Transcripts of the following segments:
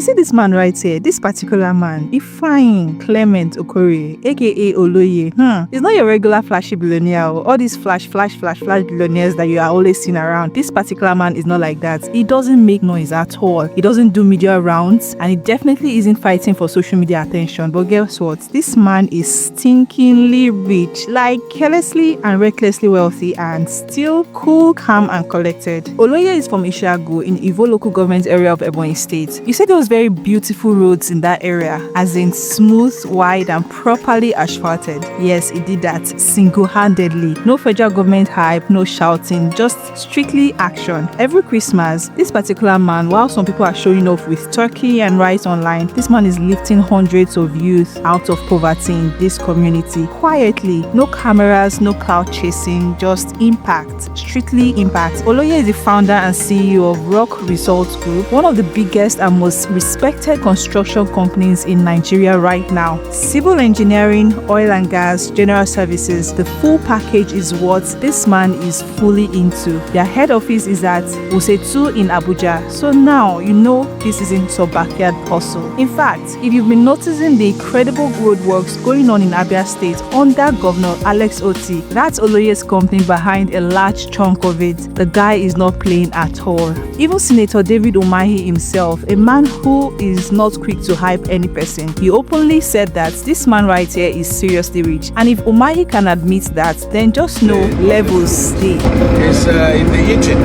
You see this man right here, this particular man, Ifeanyi Clement Okorie, a.k.a. Oloye. He's not your regular flashy billionaire. All these flash billionaires that you are always seeing around. This particular man is not like that. He doesn't make noise at all. He doesn't do media rounds, and he definitely isn't fighting for social media attention. But guess what? This man is stinkingly rich, like carelessly and recklessly wealthy, and still cool, calm, and collected. Oloye is from Ishiagu in Igbo local government area of Ebonyi State. You said there was very beautiful roads in that area, as in smooth, wide, and properly asphalted. Yes, he did that single-handedly. No federal government hype, no shouting, just strictly action. Every Christmas, this particular man, while some people are showing off with turkey and rice online, this man is lifting hundreds of youth out of poverty in this community quietly. No cameras, no clout chasing, just impact, strictly impact. Oloye is the founder and CEO of Rock Results Group, one of the biggest and most respected construction companies in Nigeria right now. Civil engineering, oil and gas, general services, the full package is what this man is fully into. Their head office is at Wuse 2 in Abuja, so now you know this isn't some backyard hustle. In fact, if you've been noticing the incredible roadworks going on in Abia State under Governor Otti, that's Oloye's company behind a large chunk of it. The guy is not playing at all. Even Senator David Umahi himself, a man who is not quick to hype any person, he openly said that this man right here is seriously rich. And if Umahi can admit that, then just know levels stay. It's in the eating.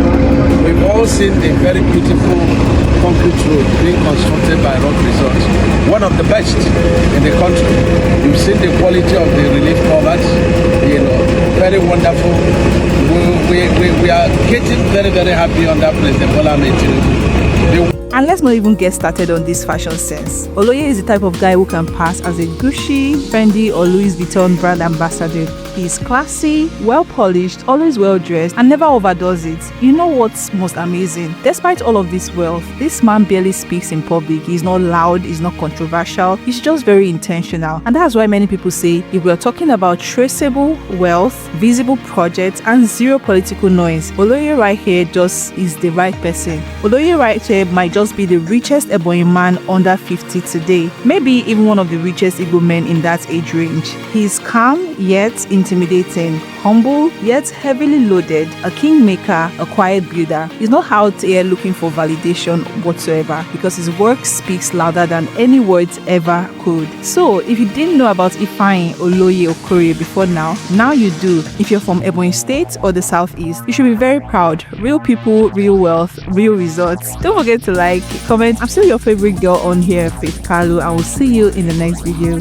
We've all seen the very beautiful concrete road being constructed by Rock Results, one of the best in the country. You've seen the quality of the relief covers, very wonderful. We are getting very, very happy on that place, the Bola Tinubu. And let's not even get started on this fashion sense. Oloye is the type of guy who can pass as a Gucci, Fendi, or Louis Vuitton brand ambassador. He's classy, well-polished, always well-dressed, and never overdoes it. You know what's most amazing? Despite all of this wealth, this man barely speaks in public. He's not loud, he's not controversial, he's just very intentional. And that's why many people say, if we're talking about traceable wealth, visible projects, and zero political noise, Oloye right here just is the right person. Oloye right here might just be the richest Ebonyi man under 50 today. Maybe even one of the richest Igbo men in that age range. He's calm, yet intimidating, humble, yet heavily loaded, a kingmaker, a quiet builder. He's not out here looking for validation whatsoever, because his work speaks louder than any words ever could. So, if you didn't know about Ifeanyi Oloye Okorie before now you do. If you're from Ebonyi State or the Southeast, you should be very proud. Real people, real wealth, real results. Don't forget to like, comment. I'm still your favorite girl on here, Faith Kalu, and we'll see you in the next video.